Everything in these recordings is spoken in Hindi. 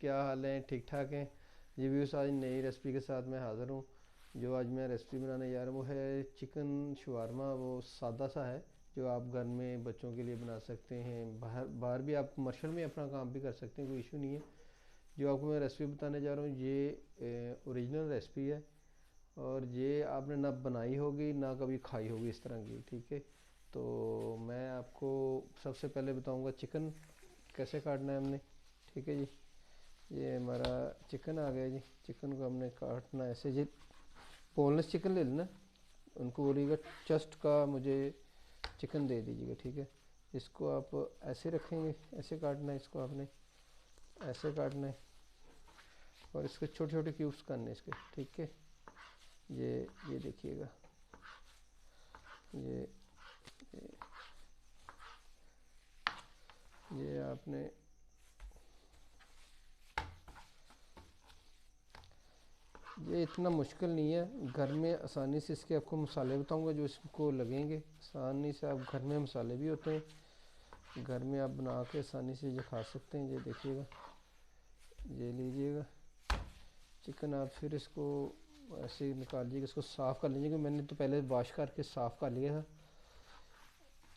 क्या हाल है, ठीक ठाक हैं जी व्यूज़। आज नई रेसिपी के साथ मैं हाज़िर हूँ। जो आज मैं रेसिपी बनाने जा रहा हूँ वो है चिकन शवारमा। वो सादा सा है जो आप घर में बच्चों के लिए बना सकते हैं, बाहर बाहर भी आप कमर्शियल में अपना काम भी कर सकते हैं, कोई इशू नहीं है। जो आपको मैं रेसिपी बताने जा रहा हूँ ये ओरिजिनल रेसिपी है और ये आपने ना बनाई होगी ना कभी खाई होगी इस तरह की, ठीक है। तो मैं आपको सबसे पहले बताऊँगा चिकन कैसे काटना है हमने, ठीक है जी। ये हमारा चिकन आ गया जी। चिकन को हमने काटना ऐसे जी, बोनलेस चिकन ले लेना। उनको बोलिएगा चेस्ट का मुझे चिकन दे दीजिएगा, ठीक है। इसको आप ऐसे रखेंगे, ऐसे काटना है इसको, आपने ऐसे काटना है और इसके छोटे छोटे क्यूब्स करने हैं इसके, ठीक है। ये देखिएगा, ये ये आपने ये इतना मुश्किल नहीं है, घर में आसानी से इसके आपको मसाले बताऊंगा जो इसको लगेंगे। आसानी से आप घर में मसाले भी होते हैं, घर में आप बना के आसानी से ये खा सकते हैं। ये देखिएगा, ये लीजिएगा चिकन। आप फिर इसको ऐसे निकाल लीजिएगा, इसको साफ़ कर लीजिएगा। मैंने तो पहले वॉश करके साफ़ कर लिया था,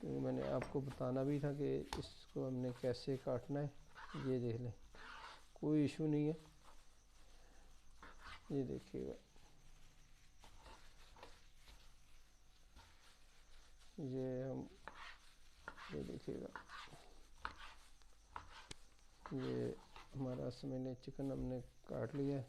क्योंकि मैंने आपको बताना भी था कि इसको हमने कैसे काटना है। ये देख लें, कोई इशू नहीं है। ये देखिएगा, ये देखिएगा, ये हमारा मैंने चिकन हमने काट लिया है।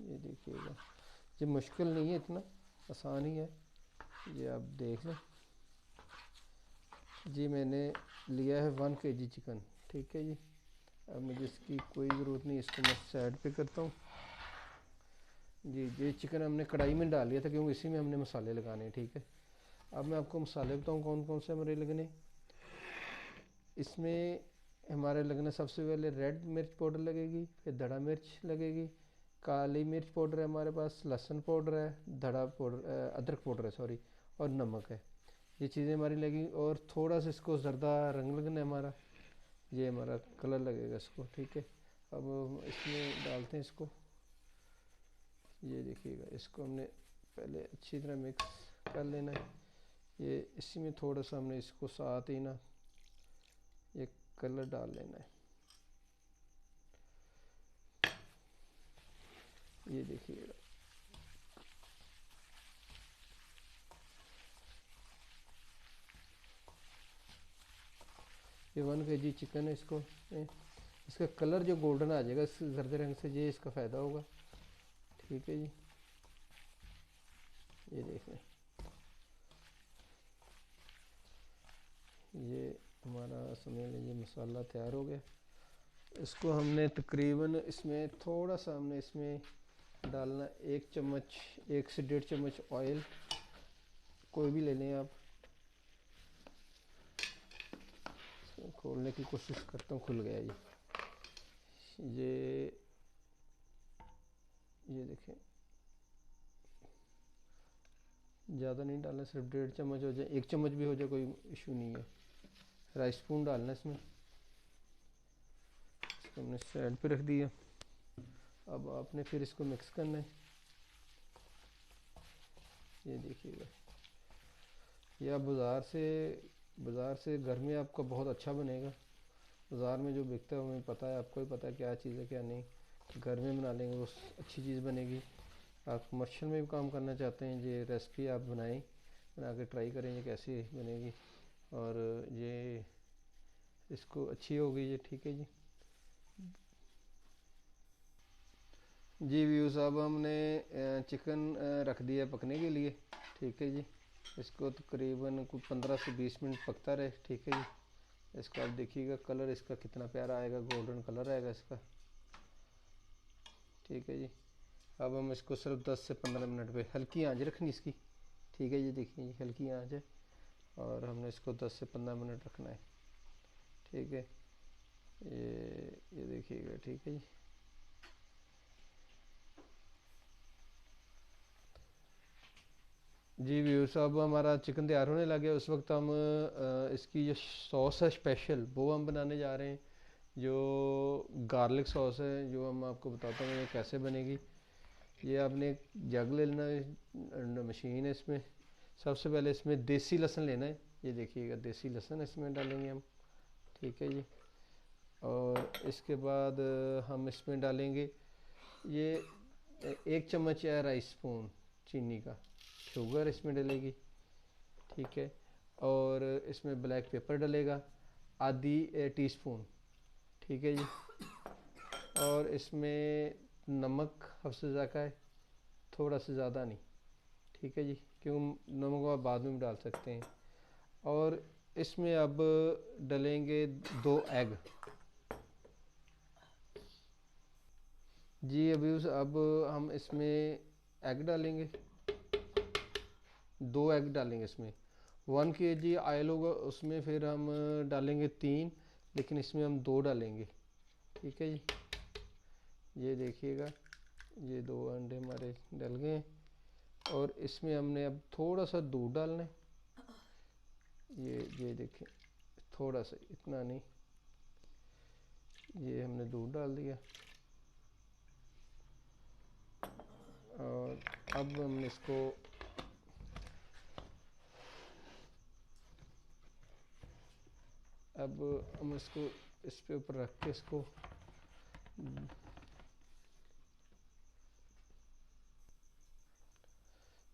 ये देखिएगा, ये मुश्किल नहीं है, इतना आसान ही है। ये आप देख लें जी। मैंने लिया है 1 kg चिकन, ठीक है जी। अब मुझे इसकी कोई ज़रूरत नहीं, इसको मैं साइड पे करता हूँ जी। ये चिकन हमने कढ़ाई में डाल लिया था क्योंकि इसी में हमने मसाले लगाने हैं, ठीक है। अब मैं आपको मसाले बताऊँ कौन कौन से हमारे लगने। इसमें हमारे लगने सबसे पहले रेड मिर्च पाउडर लगेगी, फिर धड़ा मिर्च लगेगी, काली मिर्च पाउडर है हमारे पास, लहसुन पाउडर है, धड़ा पाउडर अदरक पाउडर है सॉरी, और नमक है। ये चीज़ें हमारी लगेंगी और थोड़ा सा इसको ज़र्दा रंग लगना है हमारा, ये हमारा कलर लगेगा इसको, ठीक है। अब इसमें डालते हैं इसको। ये देखिएगा, इसको हमने पहले अच्छी तरह मिक्स कर लेना है। ये इसी में थोड़ा सा हमने इसको साथ ही ना ये कलर डाल लेना है। ये देखिएगा, ये 1 kg चिकन है। इसका कलर जो गोल्डन आ जाएगा इस जर्दे रंग से, ये इसका फ़ायदा होगा, ठीक है जी। ये देख लें, ये हमारा समझ लीजिए मसाला तैयार हो गया। इसको हमने तकरीबन इसमें थोड़ा सा हमने इसमें डालना 1 चम्मच, 1 से 1.5 चम्मच ऑयल, कोई भी ले लें आप। खोलने की कोशिश करता हूँ, खुल गया ये ये देखें, ज़्यादा नहीं डालना, सिर्फ 1.5 चम्मच हो जाए, 1 चम्मच भी हो जाए कोई इशू नहीं है। राइस स्पून डालना इसमें। इसको हमने साइड पे रख दिया। अब आपने फिर इसको मिक्स करना है। ये देखिएगा, यह बाज़ार से घर में आपका बहुत अच्छा बनेगा। बाज़ार में जो बिकता है हमें पता है, आपको भी पता है क्या चीज़ है क्या नहीं। घर में बना लेंगे वो अच्छी चीज़ बनेगी। आप कमर्शियल में भी काम करना चाहते हैं, ये रेसिपी आप बनाएं, बना के ट्राई करें ये कैसी बनेगी। और ये इसको अच्छी होगी ये, ठीक है जी। जी व्यूज़, अब हमने चिकन रख दिया पकने के लिए, ठीक है जी। इसको तकरीबन कुछ 15 से 20 मिनट पकता रहे, ठीक है जी। इसका आप देखिएगा कलर इसका कितना प्यारा आएगा, गोल्डन कलर आएगा इसका, ठीक है जी। अब हम इसको सिर्फ 10 से 15 मिनट पे हल्की आंच रखनी इसकी, ठीक है जी। देखिए ये हल्की आंच है और हमने इसको 10 से 15 मिनट रखना है, ठीक है। ये देखिएगा, ठीक है जी। जी व्यूअर्स, अब हमारा चिकन तैयार होने लगे। उस वक्त हम इसकी जो सॉस है स्पेशल, वो हम बनाने जा रहे हैं। जो गार्लिक सॉस है, जो हम आपको बताता हूँ ये कैसे बनेगी। ये आपने एक जग ले लेना है, मशीन है इसमें। सबसे पहले इसमें देसी लहसुन लेना है। ये देखिएगा, देसी लहसुन इसमें डालेंगे हम। ठीक है जी। और इसके बाद हम इसमें डालेंगे ये 1 चम्मच या राइस स्पून चीनी का शुगर इसमें डलेगी। ठीक है। और इसमें ब्लैक पेपर डलेगा आधी टीस्पून। ठीक है जी। और इसमें नमक हफ्स ज़ायक़ा है, थोड़ा सा ज़्यादा नहीं। ठीक है जी, क्यों नमक आप बाद में भी डाल सकते हैं। और इसमें अब डलेंगे 2 एग। जी अभी अब हम इसमें एग डालेंगे, 2 एग डालेंगे इसमें। 1 kg ऑयल होगा उसमें, फिर हम डालेंगे 3, लेकिन इसमें हम 2 डालेंगे। ठीक है जी। ये देखिएगा, ये 2 अंडे हमारे डल गए हैं। और इसमें हमने अब थोड़ा सा दूध डालना है। ये देखें, थोड़ा सा, इतना नहीं। ये हमने दूध डाल दिया। और अब हम इसको इस पे ऊपर रख के इसको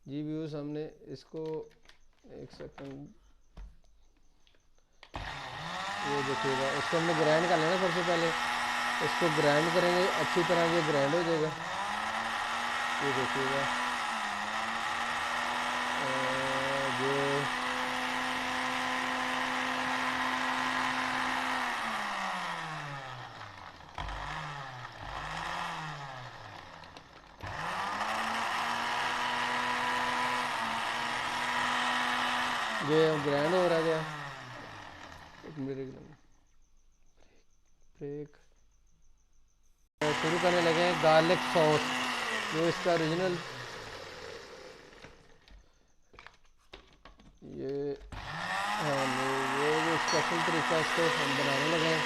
जी व्यूअर्स, हमने इसको 1 सेकंड, ये देखिएगा, इसको हमने ग्राइंड कर लेना। सबसे पहले इसको ग्राइंड करेंगे, अच्छी तरह ये ग्राइंड हो जाएगा। ये देखिएगा, ये ग्राइंड हो रहा है। एक मिनट ब्रेक। शुरू करने लगे हैं गार्लिक सॉस, जो इसका ओरिजिनल ये ये जो स्पेशल तरीका इसको हम बनाने लगे हैं।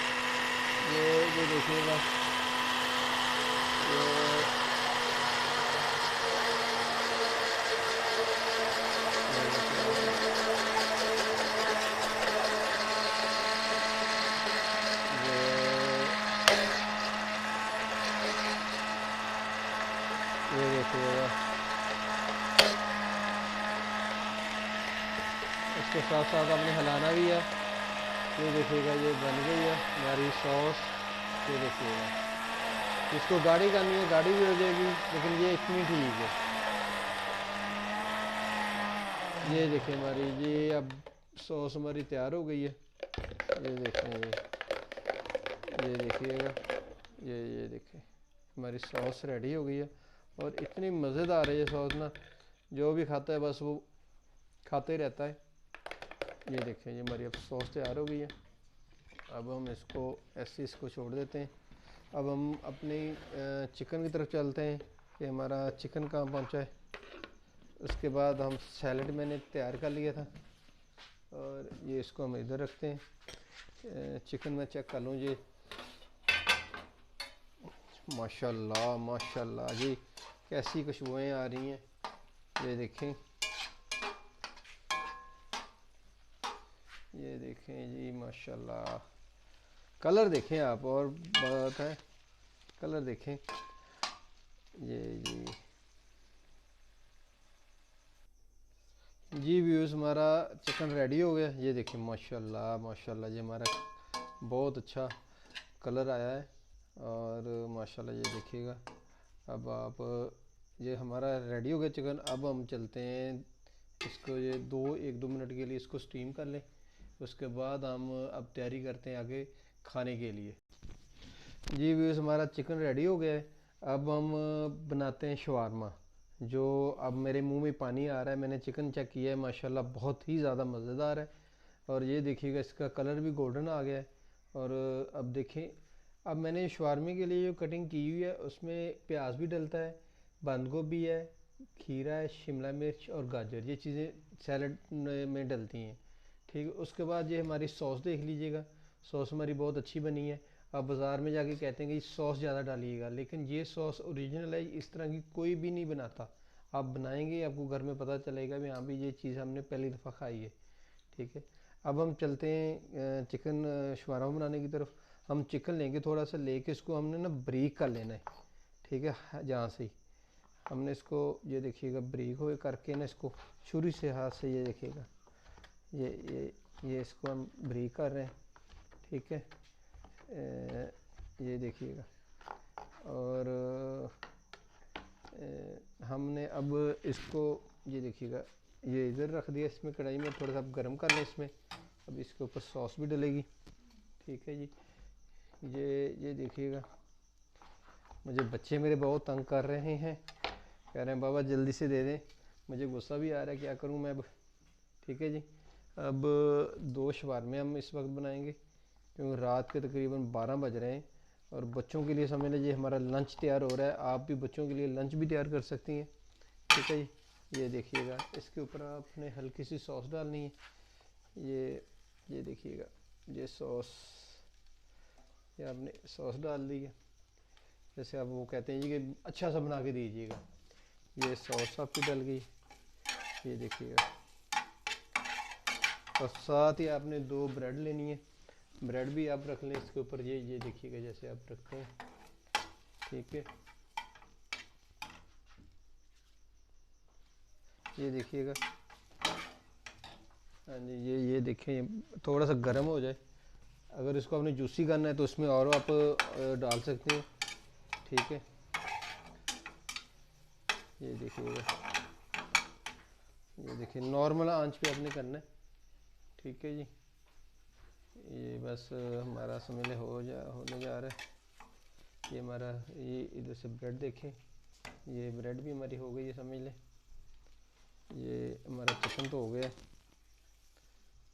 ये देखिएगा, ये देखिएगा, इसके साथ साथ आपने हिलाना भी है। ये देखिएगा, ये बन गई है हमारी सॉस। ये देखिएगा, इसको गाढ़ी करनी है, गाढ़ी भी हो जाएगी, लेकिन ये इतनी ठीक है। ये देखिए हमारी, ये अब सॉस हमारी तैयार हो गई है। ये देखें, ये देखिएगा, ये देखें, हमारी सॉस रेडी हो गई है। और इतनी मज़ेदार है ये सॉस ना, जो भी खाता है बस वो खाते ही रहता है। ये देखें, ये हमारी अब सॉस तैयार हो गई है। अब हम इसको ऐसे इसको छोड़ देते हैं। अब हम अपनी चिकन की तरफ चलते हैं कि हमारा चिकन कहाँ पहुँचा है। उसके बाद हम सैलड मैंने तैयार कर लिया था, और ये इसको हम इधर रखते हैं। चिकन में चेक कर लूँ, ये माशाल्लाह माशाल्लाह जी, कैसी खुशबुएं आ रही हैं। ये देखें, ये देखें जी, माशाल्लाह। कलर देखें आप, और बात है, कलर देखें। ये जी व्यूज़, हमारा चिकन रेडी हो गया। ये देखें, माशाल्लाह माशाल्लाह, ये हमारा बहुत अच्छा कलर आया है। और माशाल्लाह ये देखिएगा, अब आप, ये हमारा रेडी हो गया चिकन। अब हम चलते हैं इसको, ये 1-2 मिनट के लिए इसको स्टीम कर लें। उसके बाद हम अब तैयारी करते हैं आगे खाने के लिए। जी व्यूज़, हमारा चिकन रेडी हो गया है। अब हम बनाते हैं शवारमा। जो अब मेरे मुंह में पानी आ रहा है, मैंने चिकन चेक किया है, माशाल्लाह बहुत ही ज़्यादा मज़ेदार है। और ये देखिएगा, इसका कलर भी गोल्डन आ गया है। और अब देखें, अब मैंने शवारमे के लिए जो कटिंग की हुई है उसमें प्याज भी डलता है, बंद गोभी है, खीरा है, शिमला मिर्च और गाजर, ये चीज़ें सैलड में डलती हैं। ठीक है, उसके बाद ये हमारी सॉस देख लीजिएगा, सॉस हमारी बहुत अच्छी बनी है। आप बाज़ार में जाके कहते हैं कि सॉस ज़्यादा डालिएगा, लेकिन ये सॉस ओरिजिनल है, इस तरह की कोई भी नहीं बनाता। आप बनाएंगे आपको घर में पता चलेगा भी हाँ भी ये चीज़ हमने पहली दफ़ा खाई है। ठीक है, अब हम चलते हैं चिकन शवारमा बनाने की तरफ। हम चिकन लेंगे, थोड़ा सा लेके इसको हमने ना ब्रीक कर लेना है। ठीक है, जहाँ से ही हमने इसको, ये देखिएगा ब्रीक हुए करके ना इसको छुरी से हाथ से, ये देखिएगा ये इसको हम ब्रीक कर रहे हैं। ठीक है, ये देखिएगा। और हमने अब इसको, ये देखिएगा, ये इधर रख दिया, इसमें कढ़ाई में थोड़ा सा गर्म कर लें इसमें। अब इसके ऊपर सॉस भी डलेगी। ठीक है जी, ये देखिएगा। मुझे बच्चे मेरे बहुत तंग कर रहे हैं, कह रहे हैं बाबा जल्दी से दे दें। मुझे गुस्सा भी आ रहा है, क्या करूं मैं अब। ठीक है जी, अब 2 शवारमे हम इस वक्त बनाएंगे, क्योंकि रात के तकरीबन 12 बज रहे हैं और बच्चों के लिए समझ लीजिए हमारा लंच तैयार हो रहा है। आप भी बच्चों के लिए लंच भी तैयार कर सकती हैं। ठीक है जी, ये देखिएगा, इसके ऊपर आपने हल्की सी सॉस डालनी है। ये देखिएगा, ये सॉस, ये आपने सॉस डाल दी है। जैसे आप वो कहते हैं जी कि अच्छा सा बना के दीजिएगा, ये सॉस आपकी डल गई। ये देखिएगा, और साथ ही आपने 2 ब्रेड लेनी है, ब्रेड भी आप रख लें इसके ऊपर। ये देखिएगा जैसे आप रखते हैं। ठीक है, ये देखिएगा। हाँ जी, ये देखें, थोड़ा सा गर्म हो जाए। अगर इसको आपने जूसी करना है तो इसमें और आप डाल सकते हैं। ठीक है, ये देखिएगा, ये देखिए नॉर्मल आंच पे आपने करना है। ठीक है जी, ये बस हमारा समझ ले होने जा रहा है। ये हमारा, ये इधर से ब्रेड देखें, ये ब्रेड भी हमारी हो गई है समझ लें। ये हमारा चिकन तो हो गया।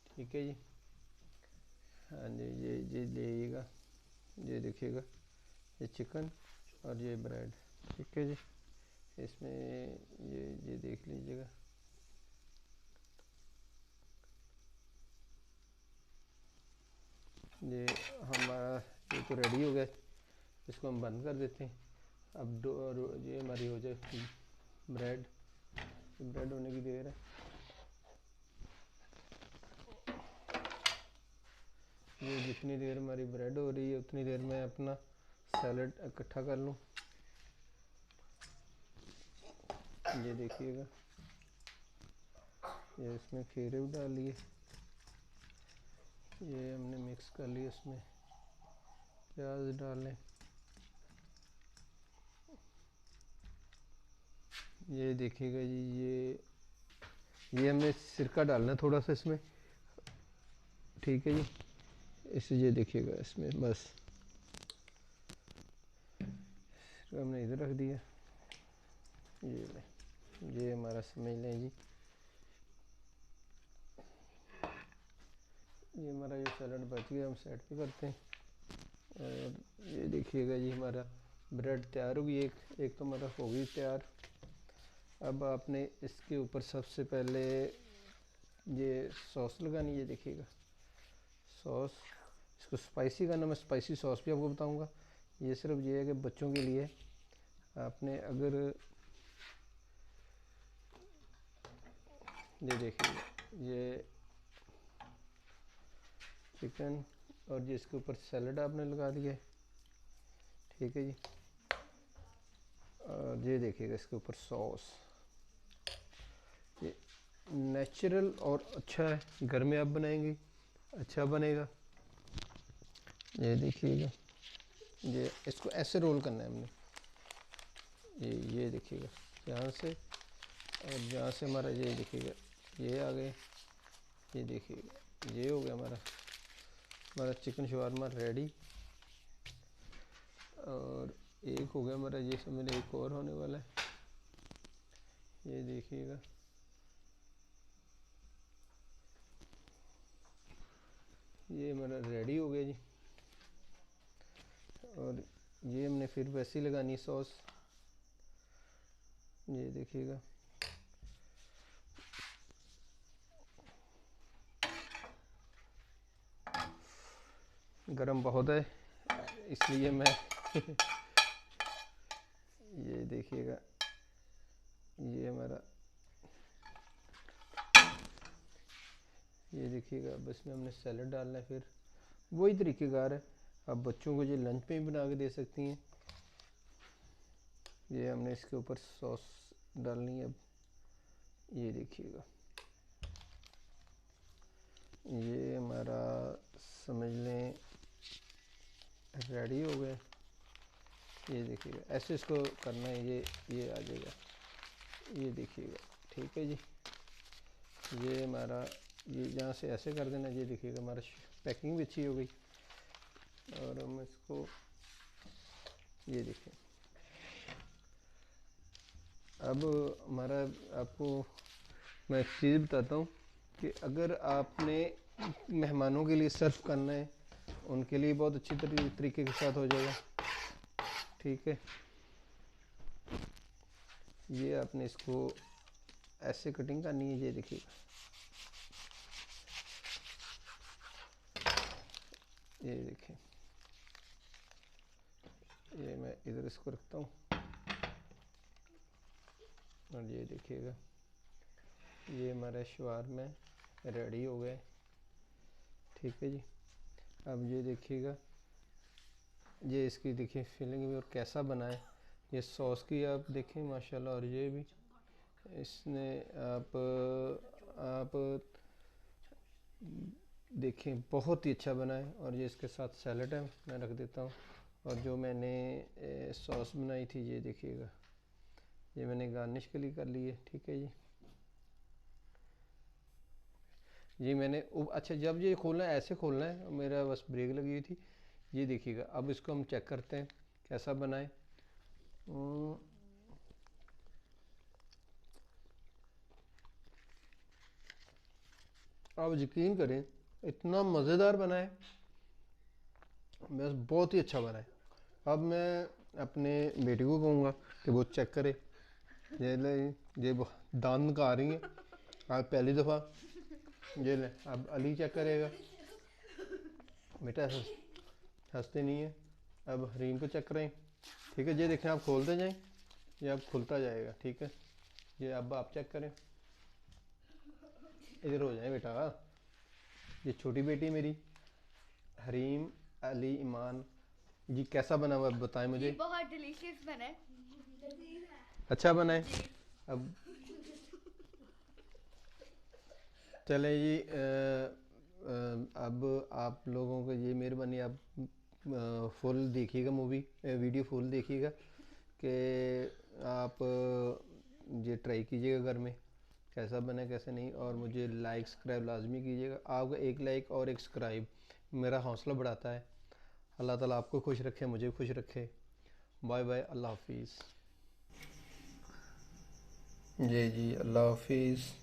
ठीक है जी, हाँ जी, ये लीजिएगा, ये देखिएगा, ये चिकन और ये ब्रेड। ठीक है जी, इसमें ये देख लीजिएगा। ये हमारा, ये तो रेडी हो गया, इसको हम बंद कर देते हैं। अब ये हमारी हो जाए ब्रेड होने की देर है। ये जितनी देर हमारी ब्रेड हो रही है उतनी देर में अपना सैलड इकट्ठा कर लूँ। ये देखिएगा, ये इसमें खीरे भी डाल लिए, ये हमने मिक्स कर लिया, इसमें प्याज डाल लें। ये देखिएगा जी, ये हमें सिरका डालना है थोड़ा सा इसमें। ठीक है जी, इसे ये देखिएगा, इसमें बस हमने इधर रख दिया। ये हमारा समझ लें जी, ये हमारा ये सैलड बच गया, हम साइड पे करते हैं। और ये देखिएगा जी, हमारा ब्रेड तैयार होगी, एक तो हमारा हो गई तैयार। अब आपने इसके ऊपर सबसे पहले ये सॉस लगानी है। देखिएगा सॉस, इसको स्पाइसी करना, मैं स्पाइसी सॉस भी आपको बताऊंगा। ये सिर्फ ये है कि बच्चों के लिए आपने, अगर ये देखिए, ये चिकन और ये इसके ऊपर सैलड आपने लगा दिया है। ठीक है जी, और ये देखिएगा इसके ऊपर सॉस, ये नेचुरल और अच्छा है, घर में आप बनाएंगे अच्छा बनेगा। ये देखिएगा, ये इसको ऐसे रोल करना है हमने, ये देखिएगा यहाँ से, और यहाँ से हमारा ये देखिएगा, ये आ गए। ये देखिएगा, ये हो गया हमारा चिकन शवारमा रेडी। और एक हो गया हमारा, ये समझ लो एक और होने वाला है। ये देखिएगा, ये हमारा रेडी हो गया जी। और ये हमने फिर वैसी लगानी सॉस, ये देखिएगा। गरम बहुत है इसलिए मैं ये देखिएगा, ये हमारा, ये देखिएगा। बस में हमने सैलड डालना है, फिर वही तरीक़ेकार है। अब बच्चों को ये लंच में भी बना के दे सकती हैं। ये हमने इसके ऊपर सॉस डालनी है। अब ये देखिएगा, ये हमारा समझ लें रेडी हो गए। ये देखिएगा, ऐसे इसको करना है, ये आ जाएगा। ये देखिएगा, ठीक है जी। ये हमारा, ये यहाँ से ऐसे कर देना। ये देखिएगा हमारा पैकिंग भी अच्छी हो गई। और हम इसको, ये देखिए, अब हमारा, आपको मैं एक चीज़ बताता हूँ कि अगर आपने मेहमानों के लिए सर्व करना है, उनके लिए बहुत अच्छी तरीके के साथ हो जाएगा, ठीक है। ये आपने इसको ऐसे कटिंग करनी है। ये देखिएगा, ये देखिए, ये मैं इधर इसको रखता हूँ। और ये देखिएगा, ये हमारा शवारमा रेडी हो गए, ठीक है जी। अब ये देखिएगा, ये इसकी देखिए फिलिंग भी और कैसा बना है। ये सॉस की आप देखें माशाल्लाह। और ये भी इसने आप देखें बहुत ही अच्छा बना है। और ये इसके साथ सैलड है, मैं रख देता हूँ। और जो मैंने सॉस बनाई थी, ये देखिएगा, ये मैंने गार्निश के लिए कर ली है, ठीक है जी। ये मैंने अच्छा, जब ये खोलना है ऐसे खोलना है, मेरा बस ब्रेक लगी हुई थी। ये देखिएगा, अब इसको हम चेक करते हैं कैसा बना है। आप यकीन करें, इतना मज़ेदार बना है, बस बहुत ही अच्छा बना है। अब मैं अपने बेटे को कहूँगा कि वो चेक करे। ये ले, ये दांत निकाल रही है आज पहली दफ़ा। ये ले, अब अली चेक करेगा। बेटा हंसते नहीं है। अब हरीम को चेक करें, ठीक है। ये देखें, आप खोलते जाएं, ये अब खुलता जाएगा, ठीक है। ये अब आप चेक करें, इधर हो जाए बेटा। ये छोटी बेटी मेरी हरीम अली ईमान जी, कैसा बना हुआ बताएं मुझे। बहुत डिलीशियस बना है, अच्छा बना है। अब चले जी, अब आप लोगों को ये मेहरबानी, आप फुल देखिएगा मूवी, वीडियो फुल देखिएगा कि आप ये ट्राई कीजिएगा घर में कैसा बना कैसे नहीं। और मुझे लाइक सब्सक्राइब लाजमी कीजिएगा। आपका एक लाइक और एक सब्सक्राइब मेरा हौसला बढ़ाता है। अल्लाह ताला आपको खुश रखे, मुझे खुश रखे। बाय बाय, अल्लाह हाफिज़। जी जी, अल्लाह हाफिज़।